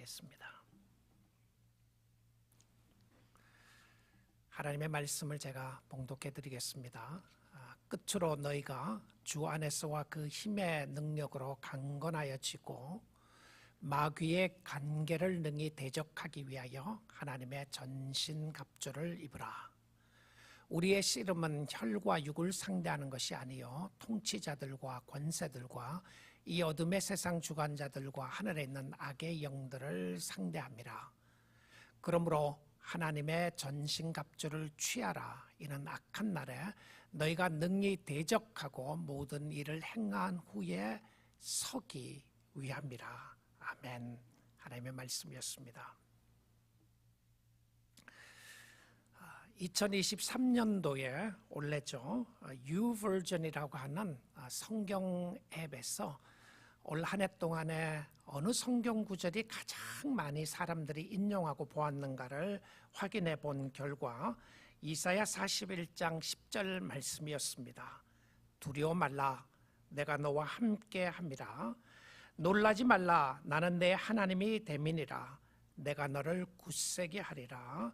기도하겠습니다. 하나님의 말씀을 제가 봉독해 드리겠습니다. 끝으로 너희가 주 안에서와 그 힘의 능력으로 강건하여지고 마귀의 간계를 능히 대적하기 위하여 하나님의 전신갑주를 입으라. 우리의 씨름은 혈과 육을 상대하는 것이 아니요 통치자들과 권세들과 이 어둠의 세상 주관자들과 하늘에 있는 악의 영들을 상대함이라. 그러므로 하나님의 전신갑주를 취하라. 이는 악한 날에 너희가 능히 대적하고 모든 일을 행한 후에 서기 위함이라. 아멘. 하나님의 말씀이었습니다. 2023년도에 올해죠, 유버전이라고 하는 성경 앱에서 올 한 해 동안에 어느 성경 구절이 가장 많이 사람들이 인용하고 보았는가를 확인해 본 결과 이사야 41장 10절 말씀이었습니다. 두려워 말라, 내가 너와 함께 함이라. 놀라지 말라, 나는 내 하나님이 됨이니라. 내가 너를 굳세게 하리라.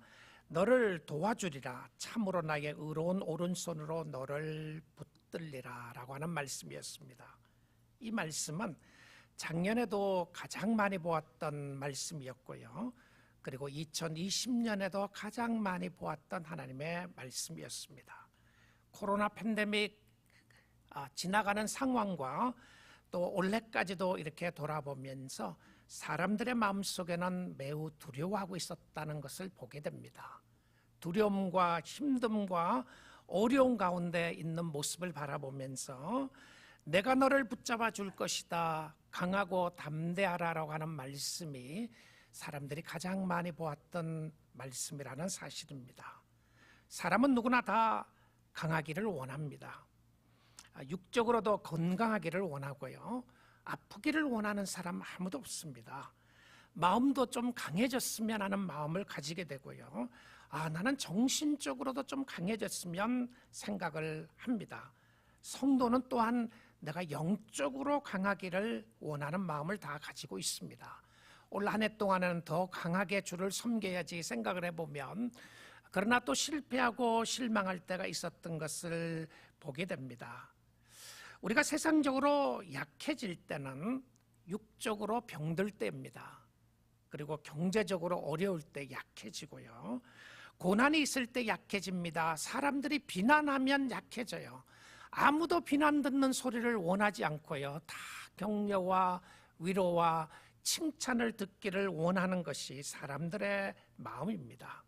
너를 도와주리라. 참으로 나의 의로운 오른손으로 너를 붙들리라. 라고 하는 말씀이었습니다. 이 말씀은 작년에도 가장 많이 보았던 말씀이었고요. 그리고 2020년에도 가장 많이 보았던 하나님의 말씀이었습니다. 코로나 팬데믹 지나가는 상황과 또 올해까지도 이렇게 돌아보면서 사람들의 마음속에는 매우 두려워하고 있었다는 것을 보게 됩니다. 두려움과 힘듦과 어려움 가운데 있는 모습을 바라보면서 내가 너를 붙잡아 줄 것이다, 강하고 담대하라라고 하는 말씀이 사람들이 가장 많이 보았던 말씀이라는 사실입니다. 사람은 누구나 다 강하기를 원합니다. 육적으로도 건강하기를 원하고요, 아프기를 원하는 사람 아무도 없습니다. 마음도 좀 강해졌으면 하는 마음을 가지게 되고요, 나는 정신적으로도 좀 강해졌으면 생각을 합니다. 성도는 또한 내가 영적으로 강하기를 원하는 마음을 다 가지고 있습니다. 올 한 해 동안에는 더 강하게 주를 섬겨야지 생각을 해보면, 그러나 또 실패하고 실망할 때가 있었던 것을 보게 됩니다. 우리가 세상적으로 약해질 때는 육적으로 병들 때입니다. 그리고 경제적으로 어려울 때 약해지고요, 고난이 있을 때 약해집니다. 사람들이 비난하면 약해져요. 아무도 비난 듣는 소리를 원하지 않고요, 다 격려와 위로와 칭찬을 듣기를 원하는 것이 사람들의 마음입니다.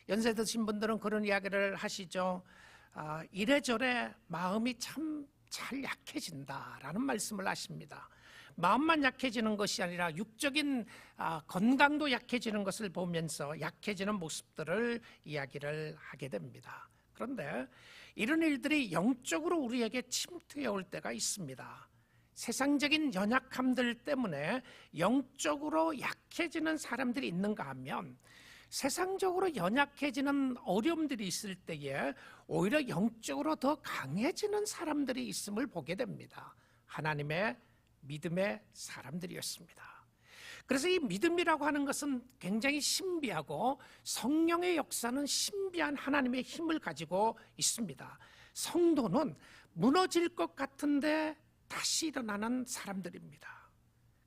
연세 드신 분들은 그런 이야기를 하시죠. 이래저래 마음이 참 잘 약해진다라는 말씀을 하십니다. 마음만 약해지는 것이 아니라 육적인 건강도 약해지는 것을 보면서 약해지는 모습들을 이야기를 하게 됩니다. 그런데 이런 일들이 영적으로 우리에게 침투해 올 때가 있습니다. 세상적인 연약함들 때문에 영적으로 약해지는 사람들이 있는가 하면, 세상적으로 연약해지는 어려움들이 있을 때에 오히려 영적으로 더 강해지는 사람들이 있음을 보게 됩니다. 하나님의 믿음의 사람들이었습니다. 그래서 이 믿음이라고 하는 것은 굉장히 신비하고 성령의 역사는 신비한 하나님의 힘을 가지고 있습니다. 성도는 무너질 것 같은데 다시 일어나는 사람들입니다.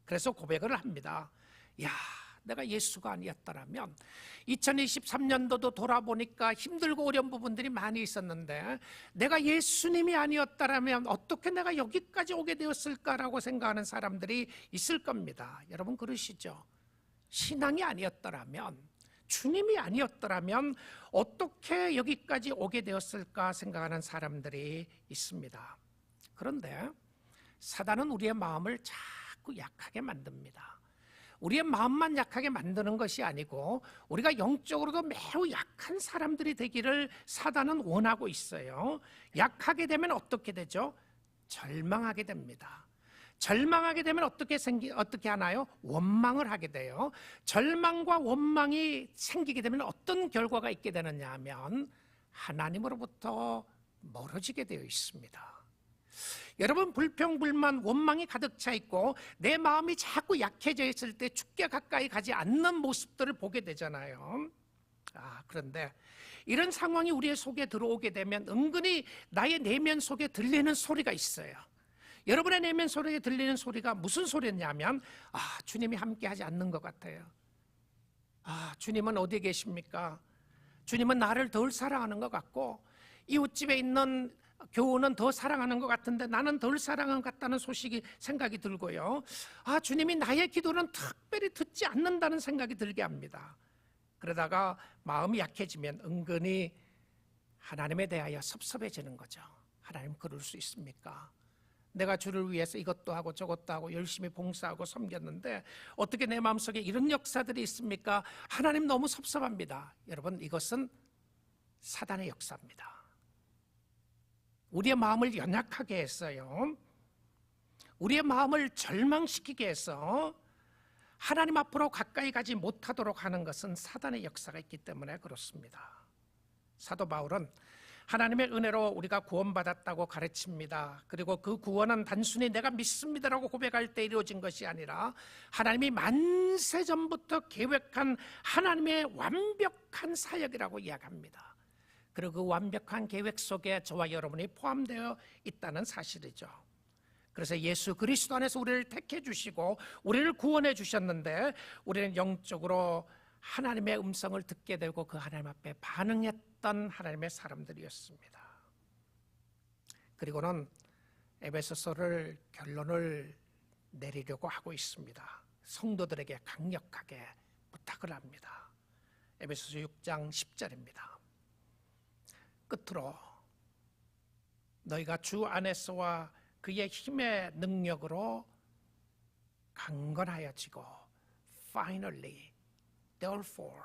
그래서 고백을 합니다. 내가 예수가 아니었더라면 2023년도도 돌아보니까 힘들고 어려운 부분들이 많이 있었는데, 내가 예수님이 아니었더라면 어떻게 내가 여기까지 오게 되었을까라고 생각하는 사람들이 있을 겁니다. 여러분 그러시죠? 신앙이 아니었더라면, 주님이 아니었더라면 어떻게 여기까지 오게 되었을까 생각하는 사람들이 있습니다. 그런데 사단은 우리의 마음을 자꾸 약하게 만듭니다. 우리의 마음만 약하게 만드는 것이 아니고 우리가 영적으로도 매우 약한 사람들이 되기를 사단은 원하고 있어요. 약하게 되면 어떻게 되죠? 절망하게 됩니다. 절망하게 되면 어떻게 하나요? 원망을 하게 돼요. 절망과 원망이 생기게 되면 어떤 결과가 있게 되느냐 하면 하나님으로부터 멀어지게 되어 있습니다. 여러분, 불평불만, 원망이 가득 차 있고 내 마음이 자꾸 약해져 있을 때 주께 가까이 가지 않는 모습들을 보게 되잖아요. 그런데 이런 상황이 우리의 속에 들어오게 되면 은근히 나의 내면 속에 들리는 소리가 있어요. 여러분의 내면 속에 들리는 소리가 무슨 소리냐면, 주님이 함께하지 않는 것 같아요. 주님은 어디에 계십니까? 주님은 나를 덜 사랑하는 것 같고, 이웃집에 있는 교우는 더 사랑하는 것 같은데 나는 덜 사랑하는 것 같다는 생각이 들고요. 주님이 나의 기도는 특별히 듣지 않는다는 생각이 들게 합니다. 그러다가 마음이 약해지면 은근히 하나님에 대하여 섭섭해지는 거죠. 하나님, 그럴 수 있습니까? 내가 주를 위해서 이것도 하고 저것도 하고 열심히 봉사하고 섬겼는데 어떻게 내 마음속에 이런 역사들이 있습니까? 하나님, 너무 섭섭합니다. 여러분, 이것은 사단의 역사입니다. 우리의 마음을 연약하게 했어요. 우리의 마음을 절망시키게 해서 하나님 앞으로 가까이 가지 못하도록 하는 것은 사단의 역사가 있기 때문에 그렇습니다. 사도 바울은 하나님의 은혜로 우리가 구원받았다고 가르칩니다. 그리고 그 구원은 단순히 내가 믿습니다라고 고백할 때 이루어진 것이 아니라 하나님이 만세 전부터 계획한 하나님의 완벽한 사역이라고 이야기합니다. 그리고 그 완벽한 계획 속에 저와 여러분이 포함되어 있다는 사실이죠. 그래서 예수 그리스도 안에서 우리를 택해 주시고 우리를 구원해 주셨는데 우리는 영적으로 하나님의 음성을 듣게 되고 그 하나님 앞에 반응했던 하나님의 사람들이었습니다. 그리고는 에베소서를 결론을 내리려고 하고 있습니다. 성도들에게 강력하게 부탁을 합니다. 에베소서 6장 10절입니다. 끝으로 너희가 주 안에서와 그의 힘의 능력으로 강건하여지고 finally, therefore,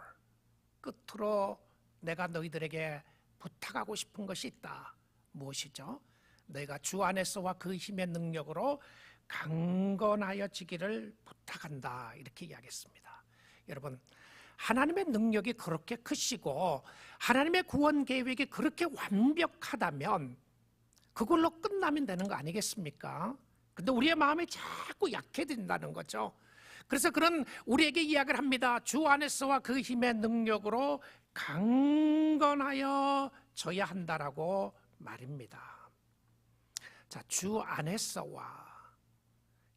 끝으로 내가 너희들에게 부탁하고 싶은 것이 있다. 무엇이죠? 너희가 주 안에서와 그 힘의 능력으로 강건하여지기를 부탁한다. 이렇게 이야기했습니다. 여러분, 하나님의 능력이 그렇게 크시고 하나님의 구원 계획이 그렇게 완벽하다면 그걸로 끝나면 되는 거 아니겠습니까? 근데 우리의 마음이 자꾸 약해진다는 거죠. 그래서 그런 우리에게 이야기를 합니다. 주 안에서와 그 힘의 능력으로 강건하여 져야 한다라고 말입니다. 자, 주 안에서와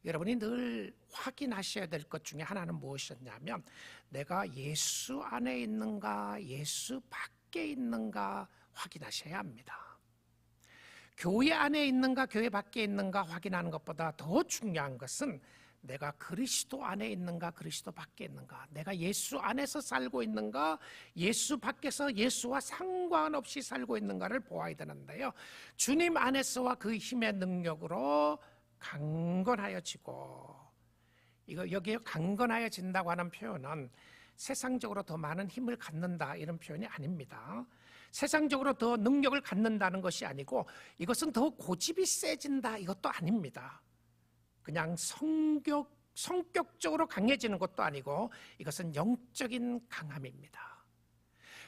여러분이 늘 확인하셔야 될 것 중에 하나는 무엇이었냐면 내가 예수 안에 있는가 예수 밖에 있는가 확인하셔야 합니다. 교회 안에 있는가 교회 밖에 있는가 확인하는 것보다 더 중요한 것은 내가 그리스도 안에 있는가 그리스도 밖에 있는가, 내가 예수 안에서 살고 있는가 예수 밖에서 예수와 상관없이 살고 있는가를 보아야 되는데요, 주님 안에서와 그 힘의 능력으로 강건하여지고, 여기에 강건하여진다고 하는 표현은 세상적으로 더 많은 힘을 갖는다 이런 표현이 아닙니다. 세상적으로 더 능력을 갖는다는 것이 아니고 이것은 더 고집이 세진다 이것도 아닙니다. 그냥 성격적으로 강해지는 것도 아니고 이것은 영적인 강함입니다.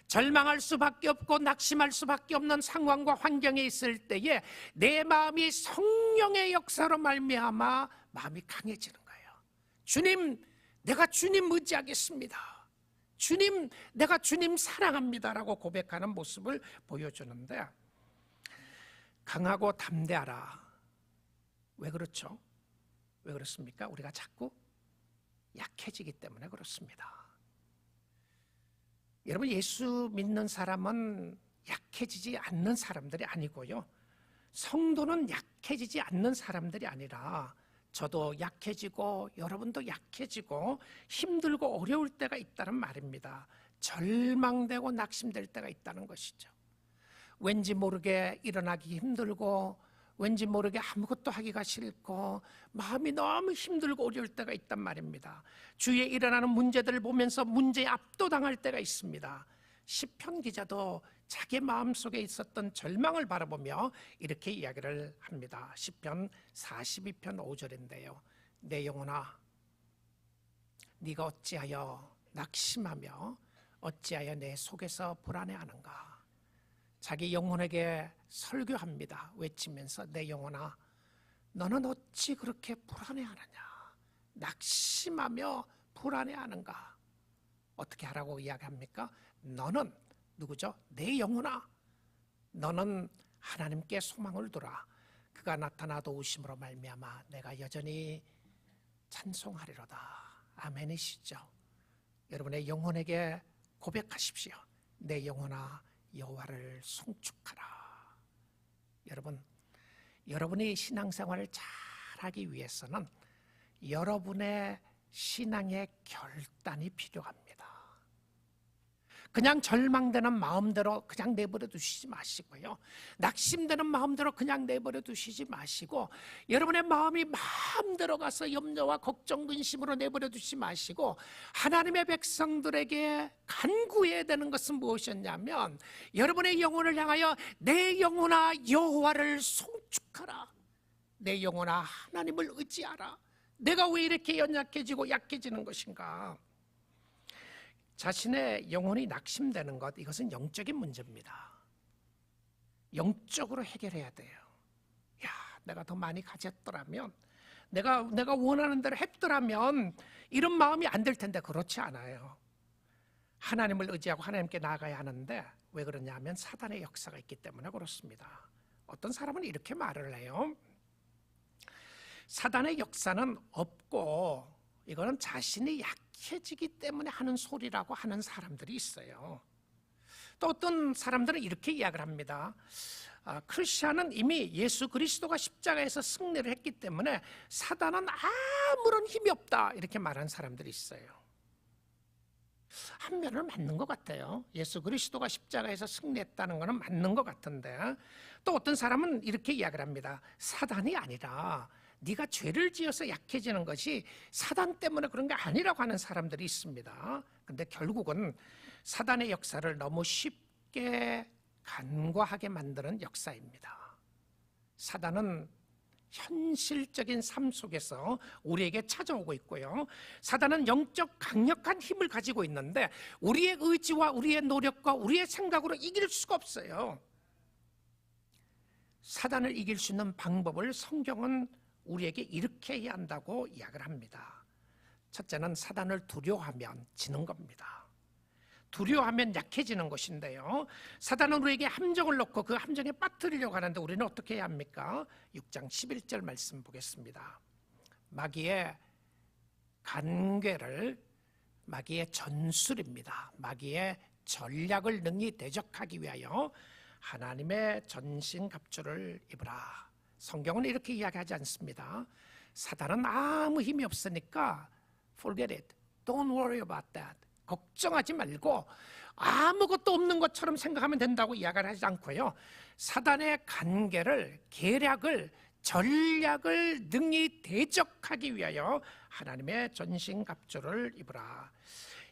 절망할 수밖에 없고 낙심할 수밖에 없는 상황과 환경에 있을 때에 내 마음이 성령의 역사로 말미암아 마음이 강해지는 거예요. 주님, 내가 주님 의지하겠습니다. 주님, 내가 주님 사랑합니다라고 고백하는 모습을 보여주는데, 강하고 담대하라. 왜 그렇죠? 왜 그렇습니까? 우리가 자꾸 약해지기 때문에 그렇습니다. 여러분, 예수 믿는 사람은 약해지지 않는 사람들이 아니고요, 성도는 약해지지 않는 사람들이 아니라 저도 약해지고 여러분도 약해지고 힘들고 어려울 때가 있다는 말입니다. 절망되고 낙심될 때가 있다는 것이죠. 왠지 모르게 일어나기 힘들고 왠지 모르게 아무것도 하기가 싫고 마음이 너무 힘들고 어려울 때가 있단 말입니다. 주위에 일어나는 문제들을 보면서 문제에 압도당할 때가 있습니다. 시편 기자도 자기 마음속에 있었던 절망을 바라보며 이렇게 이야기를 합니다. 시편 42편 5절인데요. 내 영혼아, 네가 어찌하여 낙심하며 어찌하여 내 속에서 불안해하는가. 자기 영혼에게 설교합니다. 외치면서 내 영혼아, 너는 어찌 그렇게 불안해하느냐? 낙심하며 불안해하는가? 어떻게 하라고 이야기합니까? 너는 누구죠? 내 영혼아, 너는 하나님께 소망을 두라. 그가 나타나 도우심으로 말미암아 내가 여전히 찬송하리로다. 아멘이시죠? 여러분의 영혼에게 고백하십시오. 내 영혼아, 여호와를 송축하라. 여러분, 여러분이 신앙생활을 잘하기 위해서는 여러분의 신앙의 결단이 필요합니다. 그냥 절망되는 마음대로 그냥 내버려 두시지 마시고요. 낙심되는 마음대로 그냥 내버려 두시지 마시고, 여러분의 마음이 마음대로 가서 염려와 걱정, 근심으로 내버려 두시지 마시고, 하나님의 백성들에게 간구해야 되는 것은 무엇이었냐면, 여러분의 영혼을 향하여 내 영혼아 여호와를 송축하라. 내 영혼아 하나님을 의지하라. 내가 왜 이렇게 연약해지고 약해지는 것인가? 자신의 영혼이 낙심되는 것, 이것은 영적인 문제입니다. 영적으로 해결해야 돼요. 야, 내가 더 많이 가졌더라면, 내가 원하는 대로 했더라면 이런 마음이 안 들 텐데, 그렇지 않아요. 하나님을 의지하고 하나님께 나아가야 하는데, 왜 그러냐 하면 사단의 역사가 있기 때문에 그렇습니다. 어떤 사람은 이렇게 말을 해요. 사단의 역사는 없고 이거는 자신이 약해지기 때문에 하는 소리라고 하는 사람들이 있어요. 또 어떤 사람들은 이렇게 이야기를 합니다. 크리스천은 이미 예수 그리스도가 십자가에서 승리를 했기 때문에 사단은 아무런 힘이 없다, 이렇게 말하는 사람들이 있어요. 한 면은 맞는 것 같아요. 예수 그리스도가 십자가에서 승리했다는 것은 맞는 것 같은데, 또 어떤 사람은 이렇게 이야기를 합니다. 사단이 아니라 네가 죄를 지어서 약해지는 것이 사단 때문에 그런 게 아니라고 하는 사람들이 있습니다. 근데 결국은 사단의 역사를 너무 쉽게 간과하게 만드는 역사입니다. 사단은 현실적인 삶 속에서 우리에게 찾아오고 있고요. 사단은 영적 강력한 힘을 가지고 있는데 우리의 의지와 우리의 노력과 우리의 생각으로 이길 수가 없어요. 사단을 이길 수 있는 방법을 성경은 우리에게 이렇게 해야 한다고 이야기를 합니다. 첫째는 사단을 두려워하면 지는 겁니다. 두려워하면 약해지는 것인데요, 사단은 우리에게 함정을 놓고 그 함정에 빠뜨리려고 하는데 우리는 어떻게 해야 합니까? 6장 11절 말씀 보겠습니다. 마귀의 간괴를, 마귀의 전술입니다. 마귀의 전략을 능히 대적하기 위하여 하나님의 전신갑주를 입으라. 성경은 이렇게 이야기하지 않습니다. 사단은 아무 힘이 없으니까 forget it, don't worry about that. 걱정하지 말고 아무것도 없는 것처럼 생각하면 된다고 이야기를 하지 않고요, 사단의 간계를, 계략을, 전략을 능히 대적하기 위하여 하나님의 전신갑주를 입으라.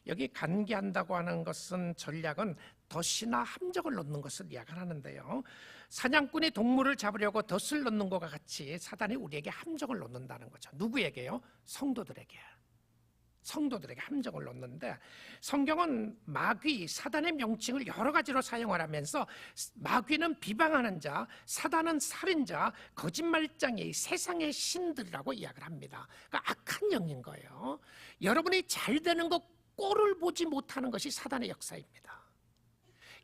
여기 간계한다고 하는 것은, 전략은 덫이나 함정을 놓는 것을 이야기하는데요, 사냥꾼이 동물을 잡으려고 덫을 놓는 것과 같이 사단이 우리에게 함정을 놓는다는 거죠. 누구에게요? 성도들에게 함정을 놓는데, 성경은 마귀, 사단의 명칭을 여러 가지로 사용을 하면서 마귀는 비방하는 자, 사단은 살인자, 거짓말장애, 세상의 신들이라고 이야기를 합니다. 그러니까 악한 영인 거예요. 여러분이 잘 되는 것 꼴을 보지 못하는 것이 사단의 역사입니다.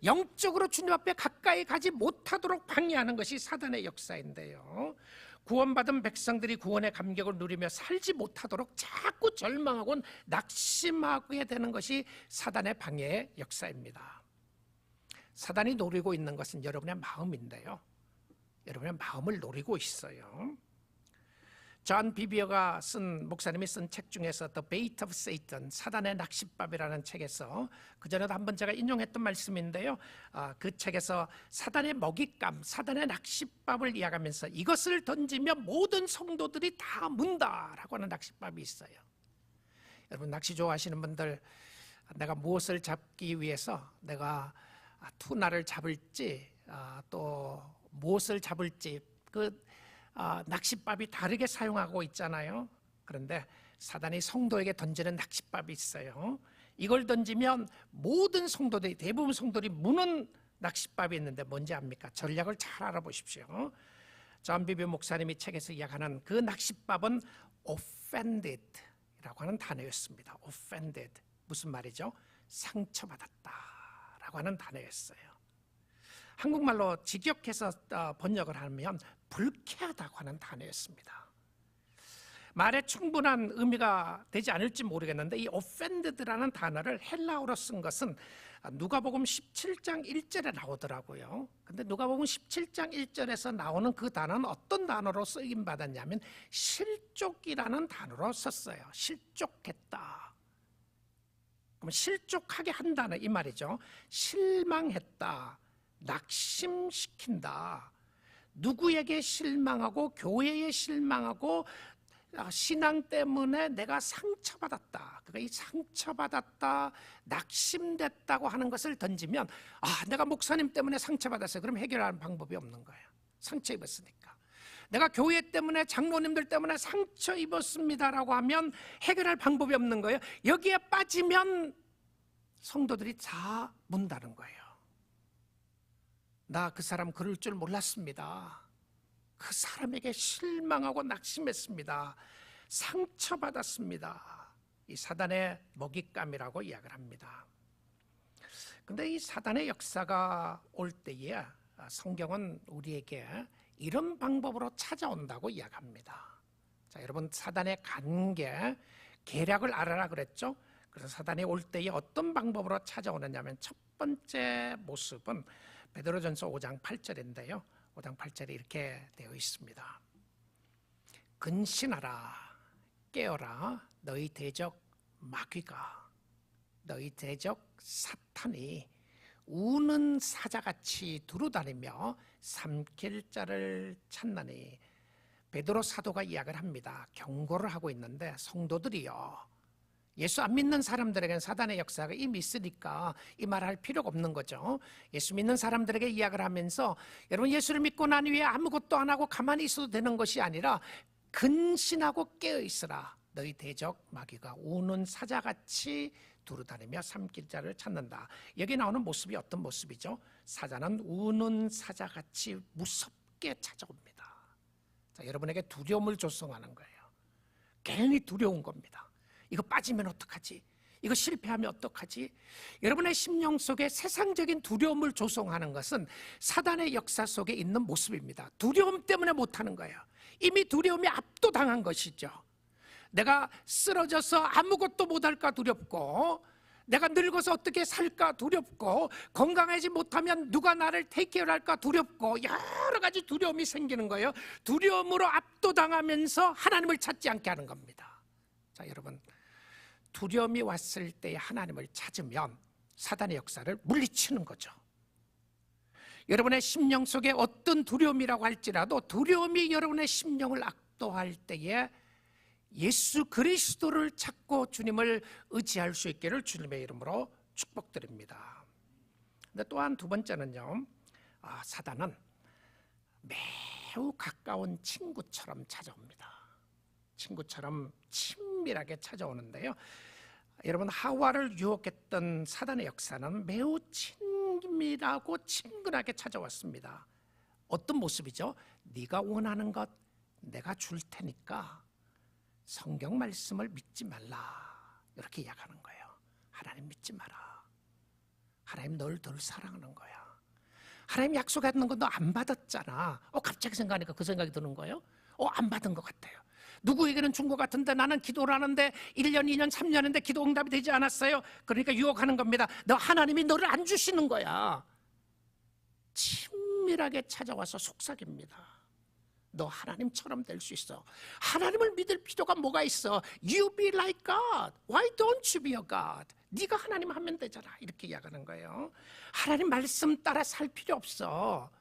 영적으로 주님 앞에 가까이 가지 못하도록 방해하는 것이 사단의 역사인데요, 구원받은 백성들이 구원의 감격을 누리며 살지 못하도록 자꾸 절망하고 낙심하게 되는 것이 사단의 방해의 역사입니다. 사단이 노리고 있는 것은 여러분의 마음인데요, 여러분의 마음을 노리고 있어요. 존 비비어가 목사님이 쓴 책 중에서 The Bait of Satan, 사단의 낚싯밥이라는 책에서, 그전에도 한번 제가 인용했던 말씀인데요, 그 책에서 사단의 먹잇감, 사단의 낚싯밥을 이야기하면서 이것을 던지면 모든 성도들이 다 문다라고 하는 낚싯밥이 있어요. 여러분, 낚시 좋아하시는 분들, 내가 무엇을 잡기 위해서 내가 투나를 잡을지, 또 무엇을 잡을지, 낚싯밥이 다르게 사용하고 있잖아요. 그런데 사단이 성도에게 던지는 낚싯밥이 있어요. 이걸 던지면 모든 성도들이, 대부분 성도들이 무는 낚싯밥이 있는데 뭔지 압니까? 전략을 잘 알아보십시오. 존 비비 목사님이 책에서 이야기하는 그 낚싯밥은 offended라고 하는 단어였습니다. offended, 무슨 말이죠? 상처받았다라고 하는 단어였어요. 한국말로 직역해서 번역을 하면 불쾌하다고 하는 단어였습니다. 말에 충분한 의미가 되지 않을지 모르겠는데 이 offended라는 단어를 헬라어로 쓴 것은 누가복음 17장 1절에 나오더라고요. 근데 누가복음 17장 1절에서 나오는 그 단어는 어떤 단어로 쓰임 받았냐면 실족이라는 단어로 썼어요. 실족했다. 그럼 실족하게 한다는 이 말이죠. 실망했다, 낙심시킨다. 누구에게 실망하고 교회에 실망하고 신앙 때문에 내가 상처받았다. 그러니까 이 상처받았다, 낙심됐다고 하는 것을 던지면 내가 목사님 때문에 상처받았어요. 그럼 해결하는 방법이 없는 거예요. 상처 입었으니까. 내가 교회 때문에 장로님들 때문에 상처 입었습니다라고 하면 해결할 방법이 없는 거예요. 여기에 빠지면 성도들이 다 문다는 거예요. 나 그 사람 그럴 줄 몰랐습니다. 그 사람에게 실망하고 낙심했습니다. 상처받았습니다. 이 사단의 먹잇감이라고 이야기를 합니다. 근데 이 사단의 역사가 올 때에 성경은 우리에게 이런 방법으로 찾아온다고 이야기합니다. 자, 여러분, 사단의 관계, 계략을 알아라 그랬죠? 그래서 사단이 올 때에 어떤 방법으로 찾아오느냐면 첫 번째 모습은 베드로전서 5장 8절인데요. 5장 8절에 이렇게 되어 있습니다. 근신하라, 깨어라, 너희 대적 마귀가, 너희 대적 사탄이 우는 사자같이 두루다니며 삼킬 자를 찾나니. 베드로 사도가 이야기를 합니다. 경고를 하고 있는데 성도들이요, 예수 안 믿는 사람들에게는 사단의 역사가 이미 있으니까 이 말할 필요가 없는 거죠. 예수 믿는 사람들에게 이야기를 하면서 여러분, 예수를 믿고 난 후에 아무것도 안 하고 가만히 있어도 되는 것이 아니라 근신하고 깨어 있으라. 너희 대적 마귀가 우는 사자같이 두루다니며 삼킬 자를 찾는다. 여기 나오는 모습이 어떤 모습이죠? 사자는 우는 사자같이 무섭게 찾아옵니다. 자, 여러분에게 두려움을 조성하는 거예요. 괜히 두려운 겁니다. 이거 빠지면 어떡하지? 이거 실패하면 어떡하지? 여러분의 심령 속에 세상적인 두려움을 조성하는 것은 사단의 역사 속에 있는 모습입니다. 두려움 때문에 못하는 거예요. 이미 두려움이 압도당한 것이죠. 내가 쓰러져서 아무것도 못할까 두렵고, 내가 늙어서 어떻게 살까 두렵고, 건강하지 못하면 누가 나를 테이크케어할까 두렵고, 여러 가지 두려움이 생기는 거예요. 두려움으로 압도당하면서 하나님을 찾지 않게 하는 겁니다. 자, 여러분, 두려움이 왔을 때 하나님을 찾으면 사단의 역사를 물리치는 거죠. 여러분의 심령 속에 어떤 두려움이라고 할지라도 두려움이 여러분의 심령을 압도할 때에 예수 그리스도를 찾고 주님을 의지할 수 있기를 주님의 이름으로 축복드립니다. 근데 또한 두 번째는요, 사단은 매우 가까운 친구처럼 찾아옵니다. 친구처럼 친밀하게 찾아오는데요, 여러분, 하와를 유혹했던 사단의 역사는 매우 친밀하고 친근하게 찾아왔습니다. 어떤 모습이죠? 네가 원하는 것 내가 줄 테니까 성경 말씀을 믿지 말라, 이렇게 이야기하는 거예요. 하나님 믿지 마라. 하나님 널 덜 사랑하는 거야. 하나님 약속했는 거 너 안 받았잖아. 갑자기 생각하니까 그 생각이 드는 거예요. 안 받은 것 같아요. 누구에게는 준 것 같은데 나는 기도를 하는데 1년, 2년, 3년인데 기도 응답이 되지 않았어요. 그러니까 유혹하는 겁니다. 너 하나님이 너를 안 주시는 거야. 친밀하게 찾아와서 속삭입니다. 너 하나님처럼 될 수 있어. 하나님을 믿을 필요가 뭐가 있어? You be like God. Why don't you be a God? 네가 하나님 하면 되잖아. 이렇게 이야기하는 거예요. 하나님 말씀 따라 살 필요 없어.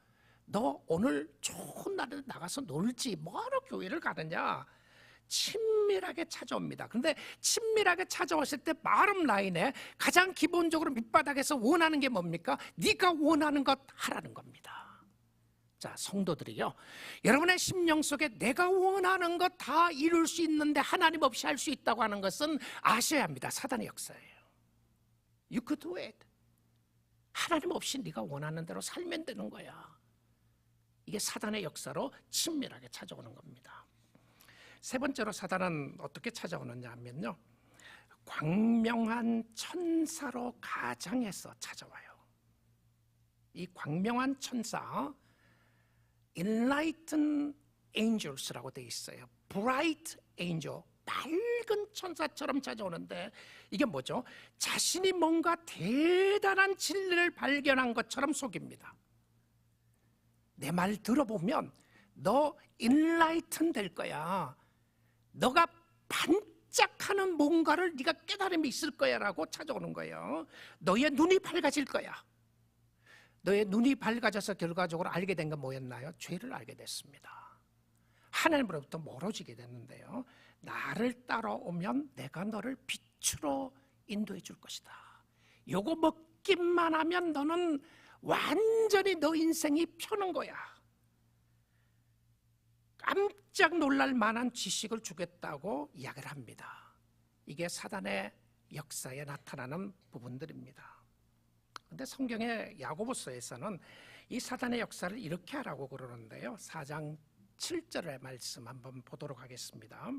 너 오늘 좋은 날에 나가서 놀지, 뭐하러 교회를 가느냐. 친밀하게 찾아옵니다. 그런데 친밀하게 찾아왔을 때 bottom 라인에 가장 기본적으로 밑바닥에서 원하는 게 뭡니까? 네가 원하는 것 하라는 겁니다. 자, 성도들이요, 여러분의 심령 속에 내가 원하는 것 다 이룰 수 있는데 하나님 없이 할 수 있다고 하는 것은 아셔야 합니다. 사단의 역사예요. You could do it. 하나님 없이 네가 원하는 대로 살면 되는 거야. 이게 사단의 역사로 친밀하게 찾아오는 겁니다. 세 번째로 사단은 어떻게 찾아오느냐 하면요, 광명한 천사로 가장해서 찾아와요. 이 광명한 천사, enlightened angels라고 되어 있어요. bright angel, 밝은 천사처럼 찾아오는데 이게 뭐죠? 자신이 뭔가 대단한 진리를 발견한 것처럼 속입니다. 내 말 들어보면 너 enlighten 될 거야. 너가 반짝하는 뭔가를 네가 깨달음이 있을 거야 라고 찾아오는 거예요. 너의 눈이 밝아질 거야. 너의 눈이 밝아져서 결과적으로 알게 된 건 뭐였나요? 죄를 알게 됐습니다. 하나님으로부터 멀어지게 됐는데요, 나를 따라오면 내가 너를 빛으로 인도해 줄 것이다. 요거 먹기만 하면 너는 완전히 너 인생이 펴는 거야. 깜짝 놀랄 만한 지식을 주겠다고 이야기를 합니다. 이게 사단의 역사에 나타나는 부분들입니다. 그런데 성경의 야고보서에서는 이 사단의 역사를 이렇게 하라고 그러는데요, 4장 7절의 말씀 한번 보도록 하겠습니다.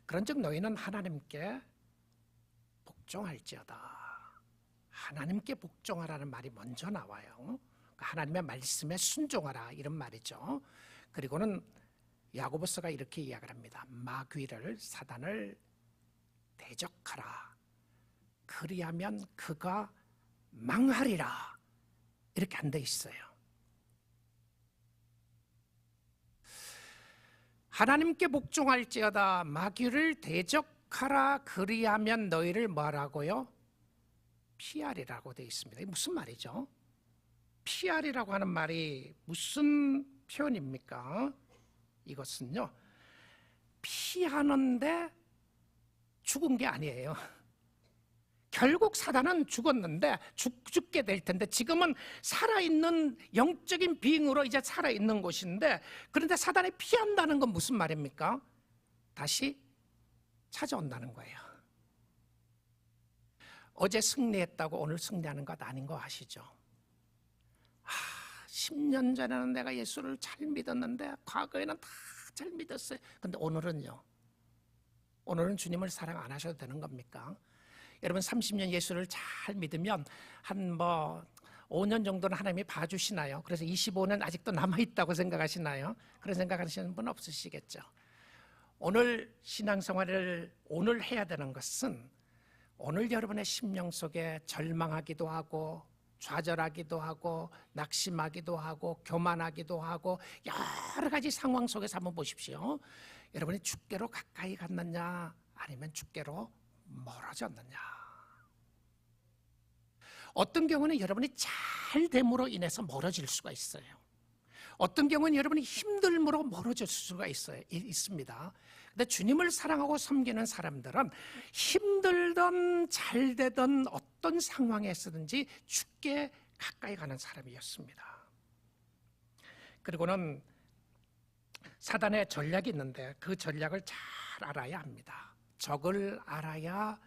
그런즉 너희는 하나님께 복종할지어다. 하나님께 복종하라는 말이 먼저 나와요. 하나님의 말씀에 순종하라, 이런 말이죠. 그리고는 야고보서가 이렇게 이야기를 합니다. 마귀를, 사단을 대적하라. 그리하면 그가 망하리라. 이렇게 안 돼 있어요. 하나님께 복종할지어다. 마귀를 대적하라. 그리하면 너희를 뭐라고요? 피하리라고 되어 있습니다. 이게 무슨 말이죠? 피하리라고 하는 말이 무슨 표현입니까? 이것은요, 피하는데 죽은 게 아니에요. 결국 사단은 죽었는데 죽게 될 텐데, 지금은 살아있는 영적인 비잉으로 이제 살아있는 곳인데, 그런데 사단이 피한다는 건 무슨 말입니까? 다시 찾아온다는 거예요. 어제 승리했다고 오늘 승리하는 것 아닌 거 아시죠? 10년 전에는 내가 예수를 잘 믿었는데, 과거에는 다 잘 믿었어요. 근데 오늘은요? 오늘은 주님을 사랑 안 하셔도 되는 겁니까? 여러분 30년 예수를 잘 믿으면 한 5년 정도는 하나님이 봐주시나요? 그래서 25년 아직도 남아있다고 생각하시나요? 그런 생각하시는 분 없으시겠죠? 오늘 신앙생활을 오늘 해야 되는 것은, 오늘 여러분의 심령 속에 절망하기도 하고 좌절하기도 하고 낙심하기도 하고 교만하기도 하고 여러 가지 상황 속에서 한번 보십시오. 여러분이 주께로 가까이 갔느냐 아니면 주께로 멀어졌느냐. 어떤 경우는 여러분이 잘됨으로 인해서 멀어질 수가 있어요. 어떤 경우는 여러분이 힘듦으로 멀어질 수가 있습니다. 근데 주님을 사랑하고 섬기는 사람들은 힘들든 잘되든 어떤 상황에서든지 주께 가까이 가는 사람이었습니다. 그리고는 사단의 전략이 있는데 그 전략을 잘 알아야 합니다. 적을 알아야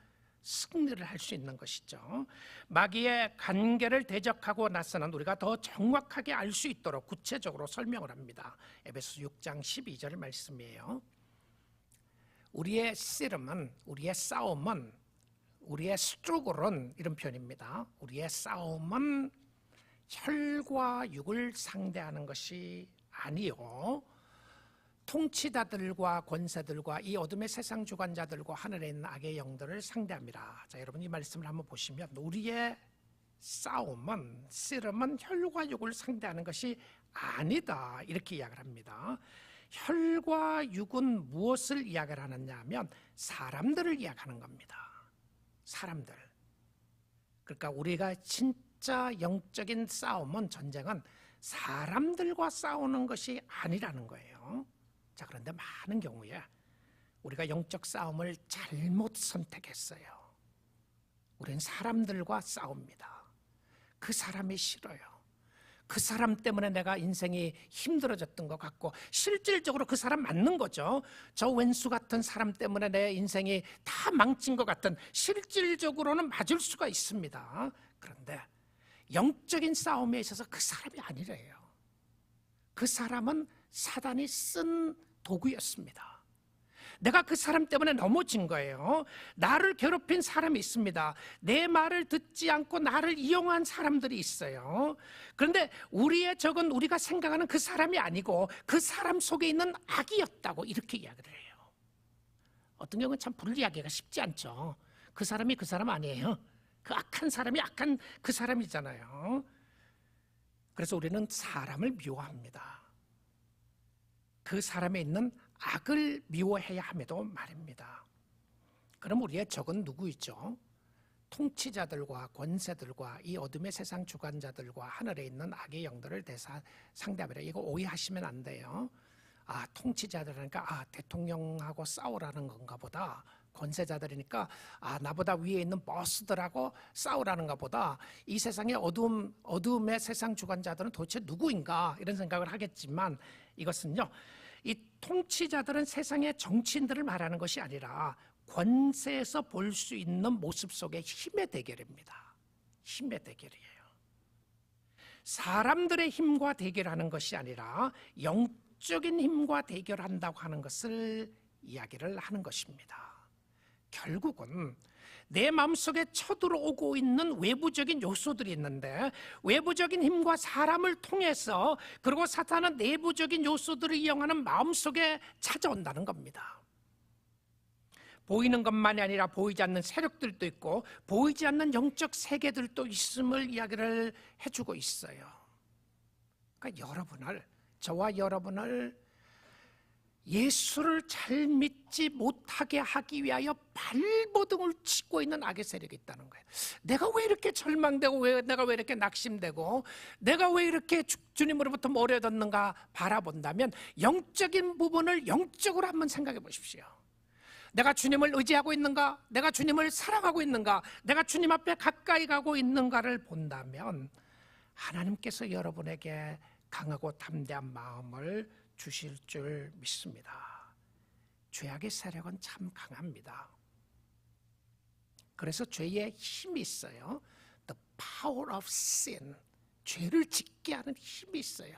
승리를 할 수 있는 것이죠. 마귀의 관계를 대적하고 나서는 우리가 더 정확하게 알 수 있도록 구체적으로 설명을 합니다. 에베소 6장 12절 말씀이에요. 우리의 씨름은, 우리의 싸움은, 우리의 스트로글은, 이런 표현입니다. 우리의 싸움은 혈과 육을 상대하는 것이 아니요, 통치자들과 권세들과 이 어둠의 세상 주관자들과 하늘에 있는 악의 영들을 상대합니다. 자, 여러분 이 말씀을 한번 보시면, 우리의 싸움은, 씨름은 혈과 육을 상대하는 것이 아니다, 이렇게 이야기를 합니다. 혈과 육은 무엇을 이야기를 하느냐 하면 사람들을 이야기하는 겁니다. 사람들. 그러니까 우리가 진짜 영적인 싸움은, 전쟁은 사람들과 싸우는 것이 아니라는 거예요. 자, 그런데 많은 경우에 우리가 영적 싸움을 잘못 선택했어요. 우리는 사람들과 싸웁니다. 그 사람이 싫어요. 그 사람 때문에 내가 인생이 힘들어졌던 것 같고, 실질적으로 그 사람 맞는 거죠. 저 왼수 같은 사람 때문에 내 인생이 다 망친 것 같은, 실질적으로는 맞을 수가 있습니다. 그런데 영적인 싸움에 있어서 그 사람이 아니래요. 그 사람은 사단이 쓴 도구였습니다. 내가 그 사람 때문에 넘어진 거예요. 나를 괴롭힌 사람이 있습니다. 내 말을 듣지 않고 나를 이용한 사람들이 있어요. 그런데 우리의 적은 우리가 생각하는 그 사람이 아니고 그 사람 속에 있는 악이었다고 이렇게 이야기를 해요. 어떤 경우는 참 분리하기가 쉽지 않죠. 그 사람이 그 사람 아니에요. 그 악한 사람이 악한 그 사람이잖아요. 그래서 우리는 사람을 미워합니다. 그 사람에 있는 악을 미워해야 함에도 말입니다. 그럼 우리의 적은 누구이죠? 통치자들과 권세들과 이 어둠의 세상 주관자들과 하늘에 있는 악의 영들을 상대하라. 이거 오해하시면 안 돼요. 통치자들이니까 대통령하고 싸우라는 건가 보다. 권세자들이니까 나보다 위에 있는 보스들하고 싸우라는가 보다. 이 세상의 어둠의 세상 주관자들은 도대체 누구인가 이런 생각을 하겠지만, 이것은요, 이 통치자들은 세상의 정치인들을 말하는 것이 아니라 권세에서 볼 수 있는 모습 속의 힘의 대결입니다. 힘의 대결이에요. 사람들의 힘과 대결하는 것이 아니라 영적인 힘과 대결한다고 하는 것을 이야기를 하는 것입니다. 결국은 내 마음속에 쳐들어오고 있는 외부적인 요소들이 있는데, 외부적인 힘과 사람을 통해서, 그리고 사탄은 내부적인 요소들을 이용하는 마음속에 찾아온다는 겁니다. 보이는 것만이 아니라 보이지 않는 세력들도 있고 보이지 않는 영적 세계들도 있음을 이야기를 해주고 있어요. 그러니까 저와 여러분을 예수를 잘 믿지 못하게 하기 위하여 발버둥을 치고 있는 악의 세력이 있다는 거예요. 내가 왜 이렇게 절망되고, 내가 왜 이렇게 낙심되고, 내가 왜 이렇게 주님으로부터 멀어졌는가 바라본다면, 영적인 부분을 영적으로 한번 생각해 보십시오. 내가 주님을 의지하고 있는가? 내가 주님을 사랑하고 있는가? 내가 주님 앞에 가까이 가고 있는가를 본다면 하나님께서 여러분에게 강하고 담대한 마음을 주실 줄 믿습니다. 죄악의 세력은 참 강합니다. 그래서 죄의 힘이 있어요. The power of sin. 죄를 짓게 하는 힘이 있어요.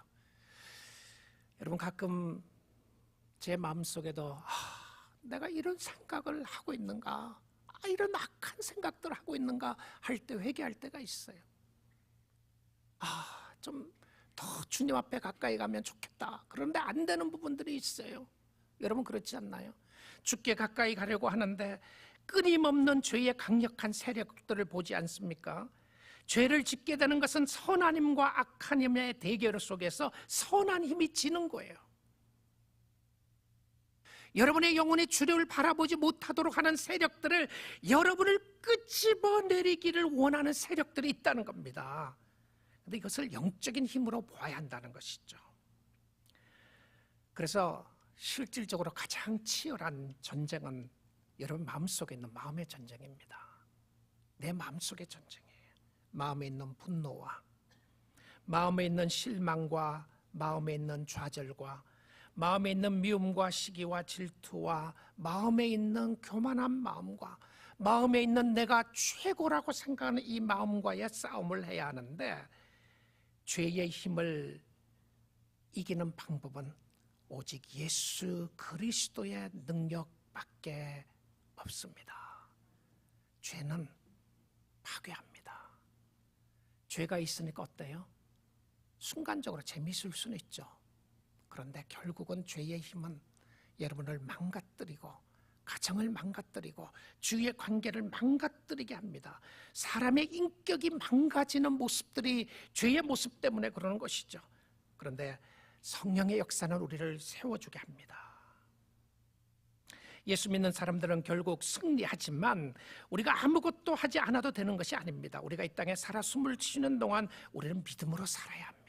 여러분, 가끔 제 마음속에도 내가 이런 생각을 하고 있는가, 이런 악한 생각들을 하고 있는가 할 때 회개할 때가 있어요. 좀 더 주님 앞에 가까이 가면 좋겠다. 그런데 안 되는 부분들이 있어요. 여러분 그렇지 않나요? 주께 가까이 가려고 하는데 끊임없는 죄의 강력한 세력들을 보지 않습니까? 죄를 짓게 되는 것은 선한 힘과 악한 힘의 대결 속에서 선한 힘이 지는 거예요. 여러분의 영혼이 주를 바라보지 못하도록 하는 세력들을, 여러분을 끄집어내리기를 원하는 세력들이 있다는 겁니다. 그런데 이것을 영적인 힘으로 보아야 한다는 것이죠. 그래서 실질적으로 가장 치열한 전쟁은 여러분 마음속에 있는 마음의 전쟁입니다. 내 마음속의 전쟁이에요. 마음에 있는 분노와, 마음에 있는 실망과, 마음에 있는 좌절과, 마음에 있는 미움과 시기와 질투와, 마음에 있는 교만한 마음과, 마음에 있는 내가 최고라고 생각하는 이 마음과의 싸움을 해야 하는데, 죄의 힘을 이기는 방법은 오직 예수 그리스도의 능력밖에 없습니다. 죄는 파괴합니다. 죄가 있으니까 어때요? 순간적으로 재미있을 수는 있죠. 그런데 결국은 죄의 힘은 여러분을 망가뜨리고, 가정을 망가뜨리고, 주위의 관계를 망가뜨리게 합니다. 사람의 인격이 망가지는 모습들이 죄의 모습 때문에 그러는 것이죠. 그런데 성령의 역사는 우리를 세워주게 합니다. 예수 믿는 사람들은 결국 승리하지만 우리가 아무것도 하지 않아도 되는 것이 아닙니다. 우리가 이 땅에 살아 숨을 쉬는 동안 우리는 믿음으로 살아야 합니다.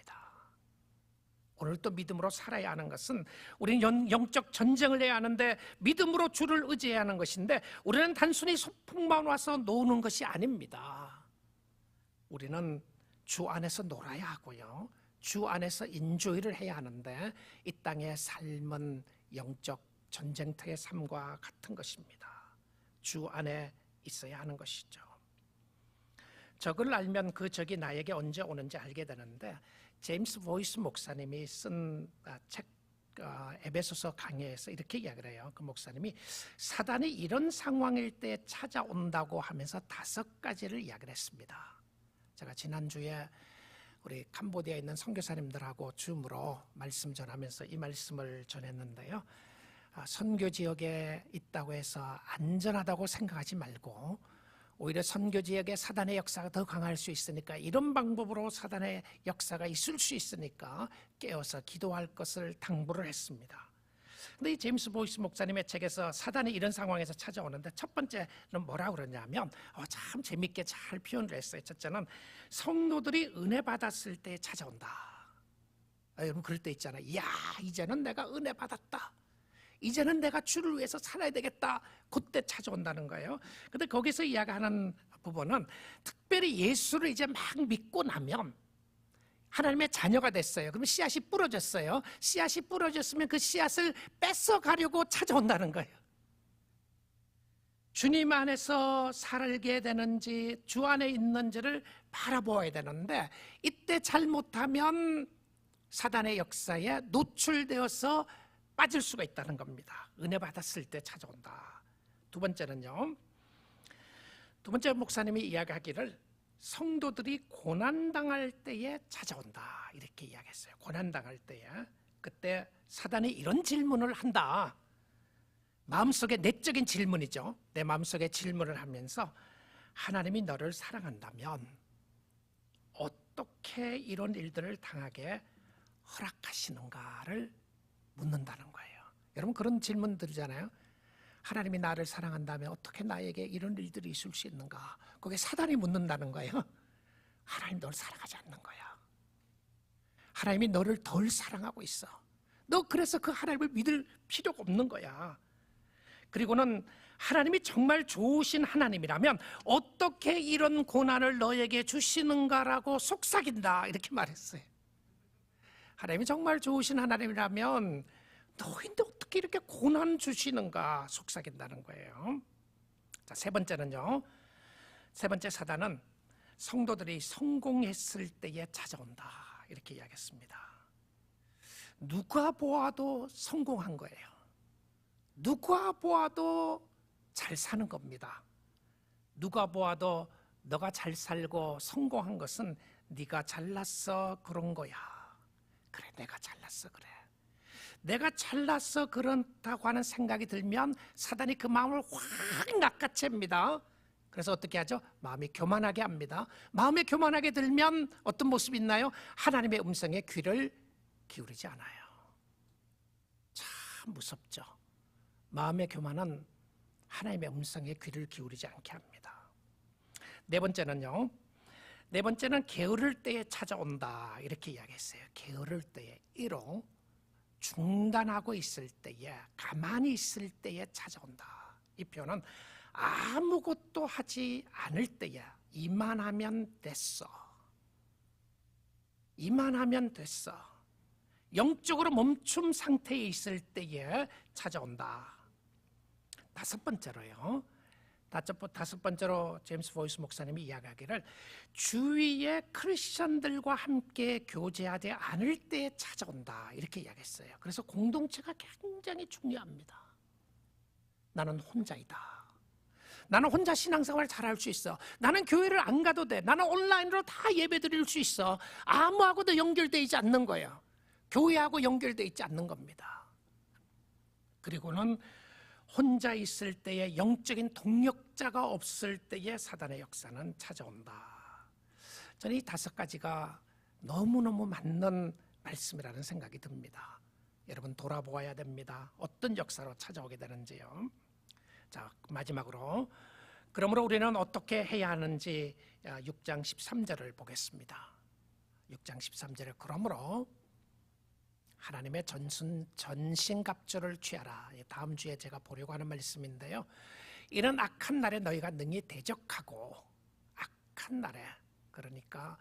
오늘 또 믿음으로 살아야 하는 것은, 우리는 영적 전쟁을 해야 하는데 믿음으로 주를 의지해야 하는 것인데, 우리는 단순히 소풍만 와서 노는 것이 아닙니다. 우리는 주 안에서 놀아야 하고요, 주 안에서 인조이를 해야 하는데, 이 땅의 삶은 영적 전쟁터의 삶과 같은 것입니다. 주 안에 있어야 하는 것이죠. 적을 알면 그 적이 나에게 언제 오는지 알게 되는데, 제임스 보이스 목사님이 쓴 책 에베소서 강해에서 이렇게 이야기를 해요. 그 목사님이 사단이 이런 상황일 때 찾아온다고 하면서 5가지를 이야기를 했습니다. 제가 지난주에 우리 캄보디아에 있는 선교사님들하고 줌으로 말씀 전하면서 이 말씀을 전했는데요. 선교 지역에 있다고 해서 안전하다고 생각하지 말고 오히려 선교 지역에 사단의 역사가 더 강할 수 있으니까, 이런 방법으로 사단의 역사가 있을 수 있으니까 깨어서 기도할 것을 당부를 했습니다. 근데 이 제임스 보이스 목사님의 책에서 사단이 이런 상황에서 찾아오는데, 첫 번째는 뭐라고 그러냐면 참 재밌게 잘 표현을 했어요. 첫째는 성도들이 은혜 받았을 때 찾아온다. 여러분 그럴 때 있잖아요. 이야, 이제는 내가 은혜 받았다, 이제는 내가 주를 위해서 살아야 되겠다, 그때 찾아온다는 거예요. 근데 거기서 이야기하는 부분은 특별히 예수를 이제 막 믿고 나면 하나님의 자녀가 됐어요. 그럼 씨앗이 부러졌어요. 씨앗이 부러졌으면 그 씨앗을 뺏어가려고 찾아온다는 거예요. 주님 안에서 살게 되는지 주 안에 있는지를 바라보아야 되는데, 이때 잘못하면 사단의 역사에 노출되어서 빠질 수가 있다는 겁니다. 은혜 받았을 때 찾아온다. 두 번째는요, 두 번째 목사님이 이야기하기를 성도들이 고난당할 때에 찾아온다, 이렇게 이야기했어요. 고난당할 때에, 그때 사단이 이런 질문을 한다. 마음속에 내적인 질문이죠. 내 마음속에 질문을 하면서 하나님이 너를 사랑한다면 어떻게 이런 일들을 당하게 허락하시는가를 묻는다는 거예요. 여러분 그런 질문 들으잖아요. 하나님이 나를 사랑한다면 어떻게 나에게 이런 일들이 있을 수 있는가? 그게 사단이 묻는다는 거예요. 하나님 너를 사랑하지 않는 거야. 하나님이 너를 덜 사랑하고 있어. 너 그래서 그 하나님을 믿을 필요가 없는 거야. 그리고는 하나님이 정말 좋으신 하나님이라면 어떻게 이런 고난을 너에게 주시는가라고 속삭인다, 이렇게 말했어요. 하나님이 정말 좋으신 하나님이라면 너희인데 어떻게 이렇게 고난 주시는가 속삭인다는 거예요. 자, 세 번째는요, 세 번째 사단은 성도들이 성공했을 때에 찾아온다, 이렇게 이야기했습니다. 누가 보아도 성공한 거예요. 누가 보아도 잘 사는 겁니다. 누가 보아도 너가 잘 살고 성공한 것은 네가 잘났어 그런 거야. 그래, 내가 잘났어, 그래. 내가 잘났어 그렇다고 하는 생각이 들면 사단이 그 마음을 확 낚아챕니다. 그래서 어떻게 하죠? 마음이 교만하게 합니다. 마음이 교만하게 들면 어떤 모습이 있나요? 하나님의 음성에 귀를 기울이지 않아요. 참 무섭죠. 마음의 교만은 하나님의 음성에 귀를 기울이지 않게 합니다. 네 번째는요, 네 번째는 게으를 때에 찾아온다, 이렇게 이야기했어요. 게으를 때에, 1호 중단하고 있을 때에, 가만히 있을 때에 찾아온다. 이 표현은 아무것도 하지 않을 때에, 이만하면 됐어, 이만하면 됐어, 영적으로 멈춤 상태에 있을 때에 찾아온다. 다섯 번째로요, 다섯 번째로 제임스 보이스 목사님이 이야기하기를 주위의 크리스천들과 함께 교제하지 않을 때 찾아온다, 이렇게 이야기했어요. 그래서 공동체가 굉장히 중요합니다. 나는 혼자이다. 나는 혼자 신앙생활 잘할 수 있어. 나는 교회를 안 가도 돼. 나는 온라인으로 다 예배 드릴 수 있어. 아무하고도 연결되어 있지 않는 거예요. 교회하고 연결되어 있지 않는 겁니다. 그리고는 혼자 있을 때에, 영적인 동력자가 없을 때에 사단의 역사는 찾아온다. 저는 이 5가지가 너무너무 맞는 말씀이라는 생각이 듭니다. 여러분 돌아보아야 됩니다. 어떤 역사로 찾아오게 되는지요. 자, 마지막으로 그러므로 우리는 어떻게 해야 하는지 6장 13절을 보겠습니다. 6장 13절에 그러므로 하나님의 전신갑주를 취하라. 다음 주에 제가 보려고 하는 말씀인데요, 이런 악한 날에 너희가 능히 대적하고, 악한 날에, 그러니까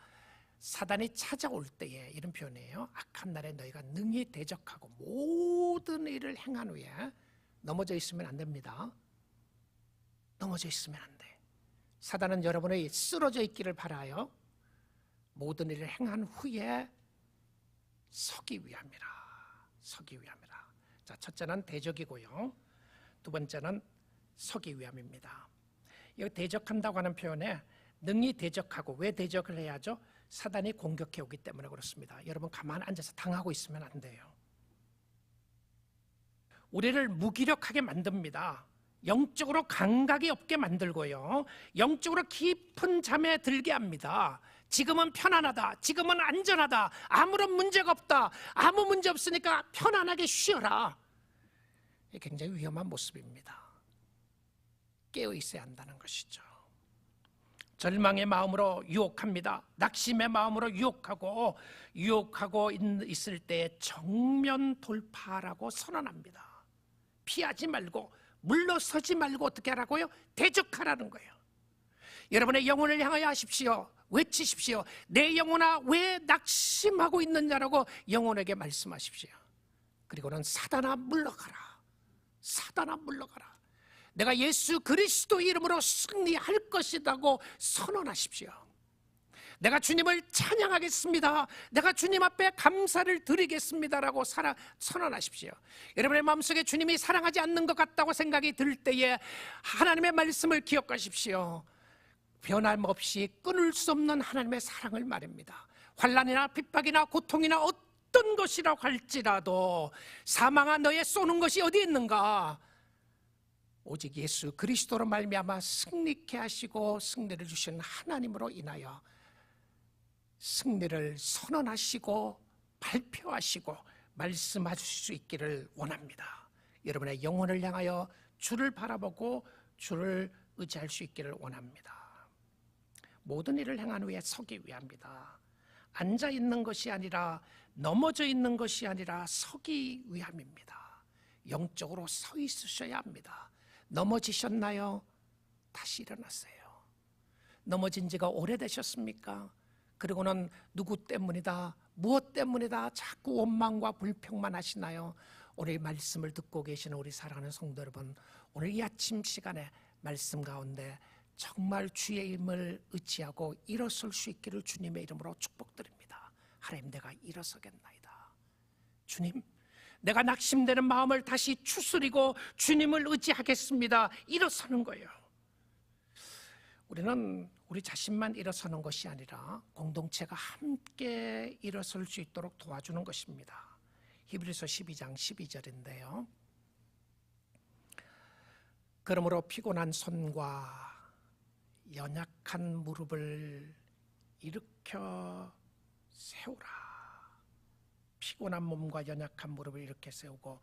사단이 찾아올 때에 이런 표현이에요. 악한 날에 너희가 능히 대적하고 모든 일을 행한 후에 넘어져 있으면 안 됩니다. 넘어져 있으면 안 돼. 사단은 여러분의 쓰러져 있기를 바라요. 모든 일을 행한 후에 서기 위함이라. 서기 위함이라. 자, 첫째는 대적이고요. 두 번째는 서기 위함입니다. 여기 대적한다고 하는 표현에 능히 대적하고, 왜 대적을 해야죠? 사단이 공격해 오기 때문에 그렇습니다. 여러분 가만 앉아서 당하고 있으면 안 돼요. 우리를 무기력하게 만듭니다. 영적으로 감각이 없게 만들고요, 영적으로 깊은 잠에 들게 합니다. 지금은 편안하다, 지금은 안전하다, 아무런 문제가 없다, 아무 문제 없으니까 편안하게 쉬어라. 이게 굉장히 위험한 모습입니다. 깨어 있어야 한다는 것이죠. 절망의 마음으로 유혹합니다. 낙심의 마음으로 유혹하고 있을 때 정면 돌파라고 선언합니다. 피하지 말고, 물러서지 말고 어떻게 하라고요? 대적하라는 거예요. 여러분의 영혼을 향하여 하십시오. 외치십시오. 내 영혼아, 왜 낙심하고 있느냐라고 영혼에게 말씀하십시오. 그리고는 사단아 물러가라. 사단아 물러가라. 내가 예수 그리스도 이름으로 승리할 것이라고 선언하십시오. 내가 주님을 찬양하겠습니다, 내가 주님 앞에 감사를 드리겠습니다라고 선언하십시오. 여러분의 마음속에 주님이 사랑하지 않는 것 같다고 생각이 들 때에 하나님의 말씀을 기억하십시오. 변함없이 끊을 수 없는 하나님의 사랑을 말입니다. 환난이나 핍박이나 고통이나 어떤 것이라고 할지라도 사망아 너의 쏘는 것이 어디 있는가? 오직 예수 그리스도로 말미암아 승리케 하시고 승리를 주신 하나님으로 인하여 승리를 선언하시고 발표하시고 말씀하실 수 있기를 원합니다. 여러분의 영혼을 향하여 주를 바라보고 주를 의지할 수 있기를 원합니다. 모든 일을 행한 후에 서기 위함이다. 앉아 있는 것이 아니라, 넘어져 있는 것이 아니라 서기 위함입니다. 영적으로 서 있으셔야 합니다. 넘어지셨나요? 다시 일어났어요. 넘어진 지가 오래되셨습니까? 그리고는 누구 때문이다, 무엇 때문이다 자꾸 원망과 불평만 하시나요? 오늘 말씀을 듣고 계시는 우리 사랑하는 성도 여러분, 오늘 이 아침 시간에 말씀 가운데 정말 주의 힘을 의지하고 일어설 수 있기를 주님의 이름으로 축복드립니다. 하나님, 내가 일어서겠나이다. 주님, 내가 낙심되는 마음을 다시 추스리고 주님을 의지하겠습니다. 일어서는 거예요. 우리는 우리 자신만 일어서는 것이 아니라 공동체가 함께 일어설 수 있도록 도와주는 것입니다. 히브리서 12장 12절인데요. 그러므로 피곤한 손과 연약한 무릎을 일으켜 세우라. 피곤한 몸과 연약한 무릎을 이렇게 세우고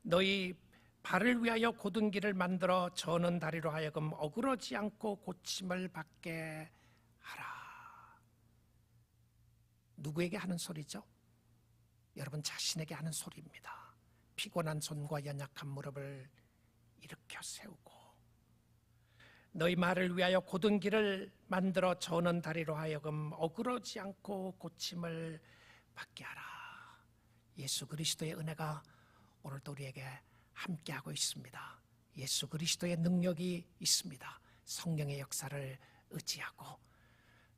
너희 발을 위하여 곧은 길을 만들어 저는 다리로 하여금 어그러지 않고 고침을 받게 하라. 누구에게 하는 소리죠? 여러분 자신에게 하는 소리입니다. 피곤한 손과 연약한 무릎을 일으켜 세우고 너희 말을 위하여 곧은 길을 만들어 저는 다리로 하여금 어그러지 않고 고침을 받게 하라. 예수 그리스도의 은혜가 오늘도 우리에게 함께하고 있습니다. 예수 그리스도의 능력이 있습니다. 성령의 역사를 의지하고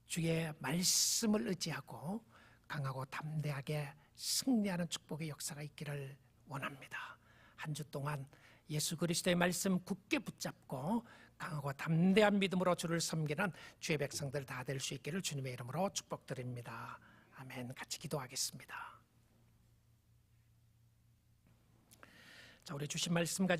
주의 말씀을 의지하고 강하고 담대하게 승리하는 축복의 역사가 있기를 원합니다. 한 주 동안 예수 그리스도의 말씀 굳게 붙잡고 강하고 담대한 믿음으로 주를 섬기는 주의 백성들 다 될 수 있기를 주님의 이름으로 축복드립니다. 아멘. 같이 기도하겠습니다. 자, 우리 주신 말씀 가지고